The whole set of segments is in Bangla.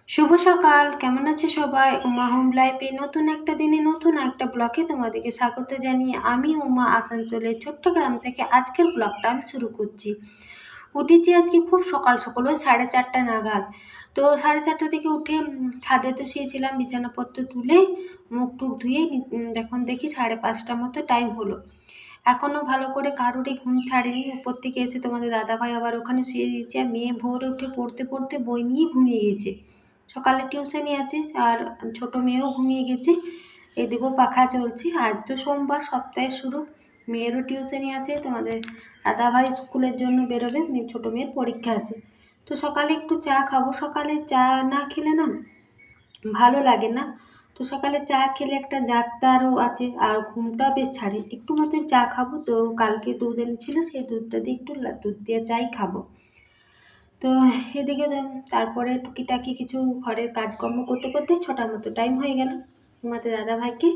শুভ সকাল, কেমন আছে সবাই? উমা হোম লাইফে নতুন একটা দিনে নতুন একটা ব্লগে তোমাদেরকে স্বাগত জানিয়ে আমি উমা আসানসোলের ছোট্ট গ্রাম থেকে আজকের ব্লগটা আমি শুরু করছি। উঠেছি আজকে খুব সকাল সকাল, ওই 4:30 নাগাদ। তো 4:30 থেকে উঠে ছাদে তো শুয়েছিলাম, বিছানাপত্র তুলে মুখ টুক ধুয়ে এখন দেখি 5:30 মতো টাইম হলো। এখনও ভালো করে কারোরই ঘুম ছাড়েনি। উপর থেকে এসে তোমাদের দাদাভাই আবার ওখানে শুয়ে দিয়েছে, আর মেয়ে ভোরে উঠে পড়তে পড়তে বই নিয়ে ঘুমিয়ে গেছে। সকালে টিউশনি আছে, আর ছোট মেয়েও ঘুমিয়ে গেছে। এদিকেও পাখা চলছে। আজ তো সোমবার, সপ্তাহের শুরু। মেয়েরও টিউশনি আছে, তোমাদের দাদাভাই স্কুলের জন্য বেরোবে, ছোট মেয়ের পরীক্ষা আছে। তো সকালে একটু চা খাবো। সকালে চা না খেলে না ভালো লাগে না। তো সকালে চা খেলে একটা জাতটারও আছে, আর ঘুমটাও বেশ ছাড়ে। একটু মতো চা খাবো। তো কালকে দুধ এনেছিল, সেই দুধটা দিয়ে একটু দুধ দিয়ে চাই খাবো। তো এদিকে তারপরে টুকিটাকি কিছু ঘরের কাজকর্ম করতে করতে 6টা মতো টাইম হয়ে গেল। তোমাদের দাদাভাইকে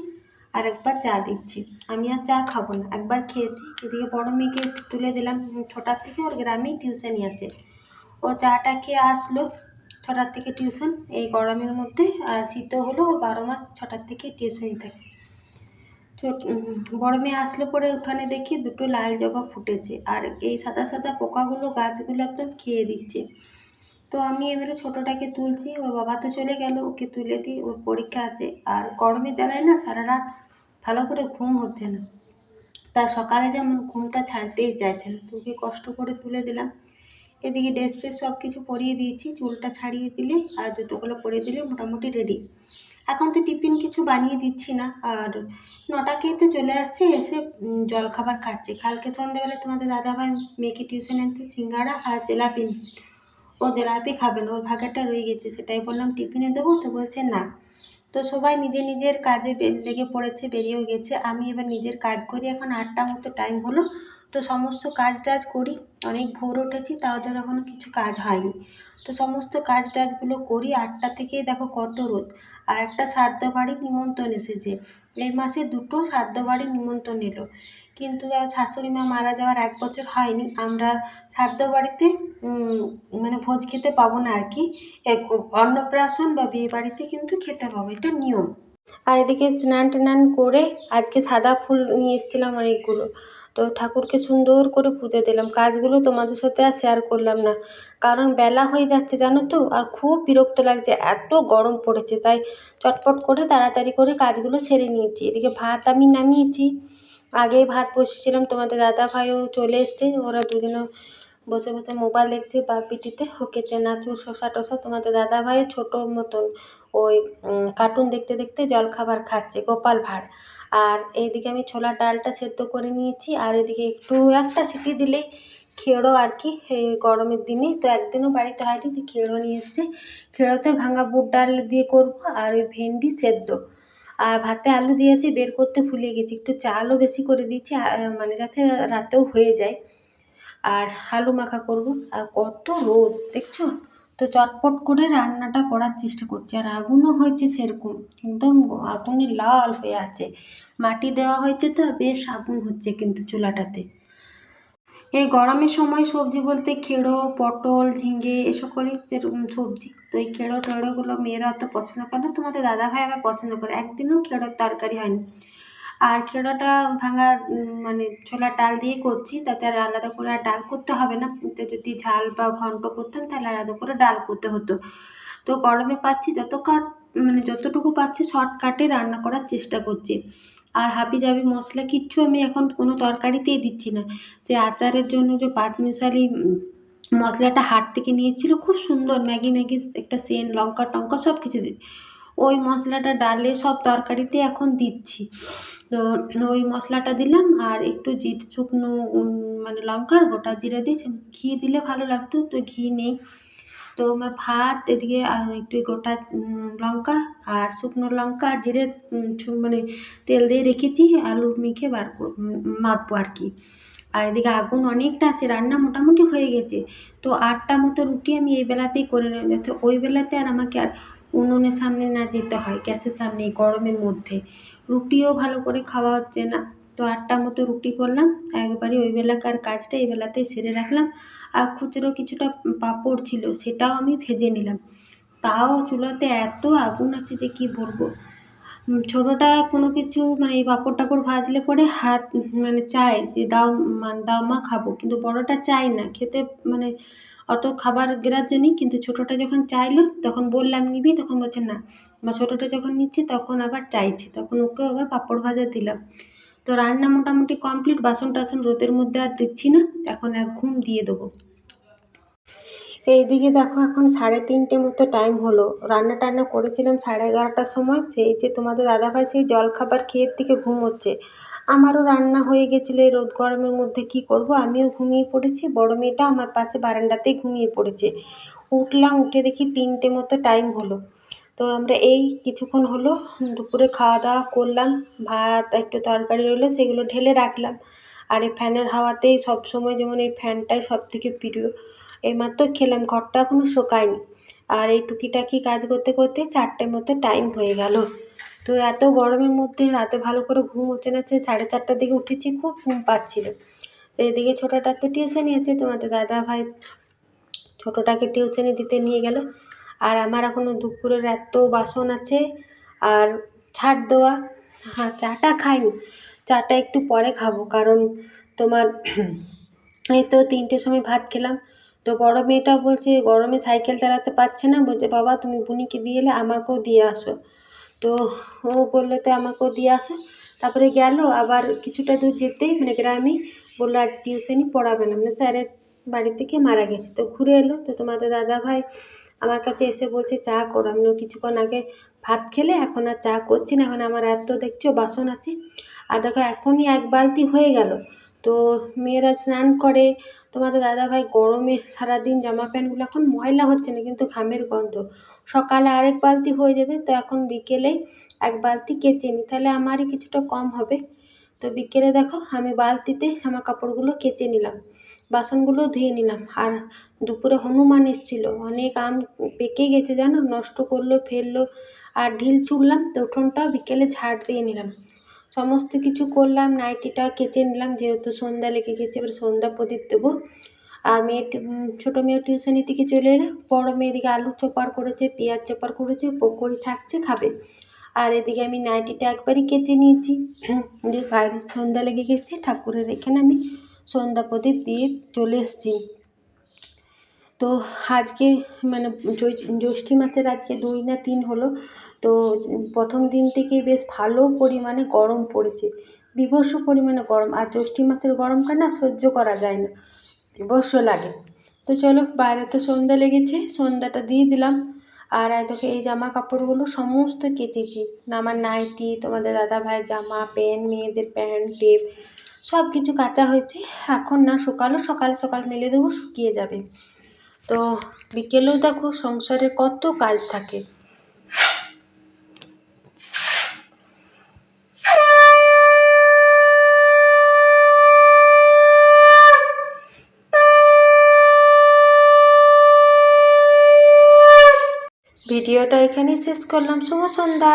আর একবার চা দিচ্ছি। আমি আর চা খাবো না, একবার খেয়েছি। এদিকে বড় মেয়েকে একটু তুলে দিলাম, 6টার থেকে ওর গ্রামেই টিউশনি আছে। ও চাটা খেয়ে আসলো 6টার থেকে টিউশন, এই গরমের মধ্যে। আর শীতও হলো, ওর 12 মাস 6টার থেকে টিউশনি থাকে। বড় মেয়ে আসলে পরে উঠানে দেখি দুটো লাল জবা ফুটেছে, আর এই সাদা সাদা পোকাগুলো গাছগুলো একদম খেয়ে দিচ্ছে। তো আমি এবারে ছোটোটাকে তুলছি, ওর বাবা তো চলে গেল, ওকে তুলে দিই, ওর পরীক্ষা আছে। আর গরমে জ্বালায় না, সারা রাত ভালো করে ঘুম হচ্ছে না। তা সকালে যেমন ঘুমটা ছাড়তেই চাইছে না, তো ওকে কষ্ট করে তুলে দিলাম। এদিকে ড্রেস ফ্রেস সব কিছু পরিয়ে দিয়েছি, চুলটা ছাড়িয়ে দিলে আর জুতোগুলো পরিয়ে দিলে মোটামুটি রেডি। এখন তো টিফিন কিছু বানিয়ে দিচ্ছি না। আর 9টাকেই তো চলে আসছে, এসে জলখাবার খাচ্ছে। কালকে সন্ধ্যেবেলা তোমাদের দাদাভাই মেয়েকে টিউশন আনতে সিঙ্গাড়া আর জিলাপি এনেছিল। ও জিলাপি খাবে না, ওর ভাগেরটা রয়ে গেছে, সেটাই বললাম টিফিনে দেবো, তো বলছে না। তো সবাই নিজের নিজের কাজে লেগে পড়েছে, বেরিয়েও গেছে। আমি এবার নিজের কাজ করি। এখন 8টা মতো টাইম হলো, তো সমস্ত কাজ টাজ করি। অনেক ভোর উঠেছি, তাও ধর এখনও কিছু কাজ হয়নি। তো সমস্ত কাজ টাজগুলো করি। 8টা থেকেই দেখো কত রোদ। আর একটা শ্রাদ্ধ বাড়ির নিমন্ত্রণ এসেছে। এই মাসে 2টো শ্রাদ্ধ বাড়ির নিমন্ত্রণ এলো, কিন্তু শাশুড়ি মা মারা যাওয়ার 1 বছর হয়নি। আমরা শ্রাদ্ধ বাড়িতে মানে ভোজ খেতে পাবো না আর কি। অন্নপ্রাশন বা বিয়ে বাড়িতে কিন্তু খেতে পাবো, এটা নিয়ম। আর এদিকে স্নান টান করে আজকে সাদা ফুল নিয়ে এসেছিলাম অনেকগুলো। তো ঠাকুরকে সুন্দর করে পুজো দিলাম। কাজগুলো তোমাদের সাথে আর শেয়ার করলাম না, কারণ বেলা হয়ে যাচ্ছে জানো তো, আর খুব বিরক্ত লাগছে, এত গরম পড়েছে। তাই চটপট করে তাড়াতাড়ি করে কাজগুলো সেরে নিয়েছি। এদিকে ভাত আমি নামিয়েছি, আগেই ভাত বসিয়েছিলাম। তোমাদের দাদাভাইও চলে এসছে, ওরা দুজনে বসে বসে মোবাইল দেখছে বা পিটিতে, ওকে চেনাচুর শসা টসা। তোমাদের দাদাভাইও ছোটো মতন ওই কার্টুন দেখতে দেখতে জলখাবার খাচ্ছে, গোপাল ভাঁড়। আর এইদিকে আমি ছোলার ডালটা সেদ্ধ করে নিয়েছি, আর এদিকে একটু একটা সিটি দিলেই খেড়ো আর কি, এই গরমের দিনে তো একদিনও বাড়িতে হয়নি, তো খেড়ো নিয়ে এসছে। খেড়োতে ভাঙা বুট ডাল দিয়ে করবো, আর ওই ভেন্ডি সেদ্ধ। আর ভাতে আলু দিয়েছি, বের করতে ভুলে গেছি। একটু চালও বেশি করে দিয়েছি, মানে যাতে রাতেও হয়ে যায়। আর আলু মাখা করব। আর কত রোদ দেখছো, তো চটপট করে রান্নাটা করার চেষ্টা করছি। আর আগুনও হয়েছে সেরকম, একদম আগুনে লাল হয়ে আছে। মাটি দেওয়া হয়েছে তো বেশ আগুন হচ্ছে কিন্তু চুলাটাতে। এই গরমের সময় সবজি বলতে খেড়ো, পটল, ঝিঙে এ সকলই সবজি। তো এই খেড়ো টেড়োগুলো মেয়েরা অত পছন্দ করে না, তোমাদের দাদাভাই আবার পছন্দ করে। একদিনও খেড়োর তরকারি হয়নি। আর খেড়োটা ভাঙা মানে ছোলার ডাল দিয়ে করছি, তাতে আর আলাদা করে আর ডাল করতে হবে না। তো যদি ঝাল বা ঘন্ট করতাম তাহলে আলাদা করে ডাল করতে হতো। তো গরমে পাচ্ছি মানে যতটুকু পাচ্ছি শর্টকাটে রান্না করার চেষ্টা করছি। আর হাবিজাবি মশলা কিচ্ছু আমি এখন কোনো তরকারিতেই দিচ্ছি না। যে আচারের জন্য যে পাঁচমিশালি মশলাটা হাট থেকে নিয়ে এসেছিলো, খুব সুন্দর ম্যাগি ম্যাগি একটা সেন্ট, লঙ্কা টঙ্কা সব কিছু দিই, ওই মশলাটা ডালে সব তরকারিতে এখন দিচ্ছি। তো ওই মশলাটা দিলাম, আর একটু শুকনো মানে লঙ্কার গোটা জিরে দিয়েছি। ঘি দিলে ভালো লাগতো, তো ঘি নেই। তো আমার ভাত এদিকে একটু গোটা লঙ্কা আর শুকনো লঙ্কা আর জিরে মানে তেল দিয়ে রেখেছি, আলু মেখে মাখবো আর কি। আর এদিকে আগুন অনেকটা আছে, রান্না মোটামুটি হয়ে গেছে। তো 8টা মতো রুটি আমি এই বেলাতেই করে নেব, যাতে ওই বেলাতে আর আমাকে আর উনুনের সামনে না যেতে হয়, গ্যাসের সামনে এই গরমের মধ্যে। রুটিও ভালো করে খাওয়া হচ্ছে না। তো 8টা মতো রুটি করলাম, একবারে ওই বেলাকার কাজটা এই বেলাতেই সেরে রাখলাম। আর খুচরো কিছুটা পাঁপড় ছিল, সেটাও আমি ভেজে নিলাম। তাও চুলাতে এত আগুন আছে যে কি বলবো। ছোটোটা কোনো কিছু মানে এই পাঁপড় টাপড় ভাজলে পরে হাত মানে চায় যে দাও, মানে দাও মা খাবো, কিন্তু বড়টা চাই না খেতে, মানে অত খাবার গ্রাহ্য নেই। কিন্তু ছোটোটা যখন চাইলো তখন বললাম নিবি, তখন বলছে না। বা ছোটোটা যখন নিচ্ছি তখন আবার চাইছে, তখন ওকে আবার পাঁপড় ভাজা দিলাম। তো রান্না মোটামুটি কমপ্লিট, বাসন টাসন রোদের মধ্যে আর দিচ্ছি না, এখন এক ঘুম দিয়ে দেবো। এইদিকে দেখো এখন 3:30 মতো টাইম হলো, রান্না টান্না করেছিলাম 11:30টার সময়, সেই যে তোমাদের দাদাভাই সেই জলখাবার খেয়ে থেকে ঘুমোচ্ছে। আমারও রান্না হয়ে গেছিলো, এই রোদ গরমের মধ্যে কি করব, আমিও ঘুমিয়ে পড়েছি, বড় মেয়েটা আমার পাশে বারান্দাতেই ঘুমিয়ে পড়েছে। উঠলাম, উঠে দেখি 3টে মতো টাইম হলো। তো আমরা এই কিছুক্ষণ হলো দুপুরে খাওয়া দাওয়া করলাম, ভাত একটু তরকারি রইলো সেগুলো ঢেলে রাখলাম। আর এই ফ্যানের হাওয়াতেই সবসময়, যেমন এই ফ্যানটাই সব থেকে প্রিয়। এইমাত্র খেলাম, ঘরটা এখনো শোকায়নি। আর এই টুকিটাকি কাজ করতে করতে 4টে মতো টাইম হয়ে গেল। তো এত গরমের মধ্যে রাতে ভালো করে ঘুম হচ্ছে না, সে 4:30টার দিকে উঠেছি, খুব ঘুম পাচ্ছিল। তো এদিকে ছোটোটার তো টিউশনি আছে, তোমাদের দাদা ভাই ছোটোটাকে টিউশনি দিতে নিয়ে গেল। আর আমার এখনও দুপুরের এত বাসন আছে আর ছাড় দেওয়া। হ্যাঁ, চাটা খাইনি, চাটা একটু পরে খাবো, কারণ তোমার এই তো 3টের সময় ভাত খেলাম। তো বড় মেয়েটাও বলছে গরমে সাইকেল চালাতে পারছে না, বলছে বাবা তুমি বুনিকে দিয়ে এলে আমাকেও দিয়ে আসো। তো ও বললো তো আমাকেও দিয়ে আসো। তারপরে গেল, আবার কিছুটা দূর যেতেই মানে গ্রামেই বললো আজ টিউশনি পড়াবে না, মানে স্যারের বাড়ি থেকে মারা গেছে। তো ঘুরে এলো, তো তোমাদের দাদাভাই আমার কাছে এসে বলছে চা করো। আমিও কিছুক্ষণ আগে ভাত খেলে এখন আর চা করছি না, এখন আমার এত দেখছো বাসন আছে। আর দেখো এখনই 1 বালতি হয়ে গেল। তো মেয়েরা স্নান করে, তোমাদের দাদাভাই গরমে সারাদিন জামা প্যান্টগুলো এখন ময়লা হচ্ছে না, কিন্তু ঘামের গন্ধ। সকালে আরেক বালতি হয়ে যাবে, তো এখন বিকেলেই 1 বালতি কেচে নিই, তাহলে আমারই কিছুটা কম হবে। তো বিকেলে দেখো আমি বালতিতে জামা কাপড়গুলো কেচে নিলাম, বাসনগুলো ধুয়ে নিলাম। আর দুপুরে হনুমান এসেছিল, অনেক আম পেকে গেছে জানো, নষ্ট করলো ফেললো। আর ঢিল ছুঁড়লাম, তো উঠোনটা বিকেলে ঝাড় দিয়ে নিলাম, সমস্ত কিছু করলাম। নাইটিটা কেচে নিলাম, যেহেতু সন্ধ্যা লেগে গেছে, এবার সন্ধ্যা প্রদীপ দেবো। আর ছোটো মেয়ে টিউশনি থেকে চলে এলে, বড় মেয়ে এদিকে আলু চোপার করেছে, পেঁয়াজ চোপার করেছে, পকোড়ি ছাকছে খাবে। আর এদিকে আমি নাইটিটা একবারই কেচে নিয়েছি, দিয়ে বাইরে সন্ধ্যা লেগে গেছে, ঠাকুরের এখানে আমি সন্ধ্যা প্রদীপ দিয়ে চলে এসেছি। তো আজকে মানে জ্যৈষ্ঠী মাসের আজকে 2 না 3 হলো। তো প্রথম দিন থেকেই বেশ ভালো পরিমাণে গরম পড়েছে, বীভৎস পরিমাণে গরম। আর জ্যৈষ্ঠী মাসের গরমটা না সহ্য করা যায় না, বীভৎস লাগে। তো চলো, বাইরে তো সন্ধ্যা লেগেছে, সন্ধ্যাটা দিয়ে দিলাম। আর এদিকে এই জামা কাপড়গুলো সমস্ত কেচেছি, আমার নাইটি, তোমাদের দাদা ভাইয়ের জামা প্যান্ট, মেয়েদের প্যান্ট টেপ সব কিছু কাচা হয়েছে। এখন না শুকালো, সকাল সকাল মেলে দেবো, শুকিয়ে যাবে। তো বিকেলেও দেখো সংসারে কত কাজ থাকে। ভিডিওটা এখানেই শেষ করলাম, শুভ সন্ধ্যা।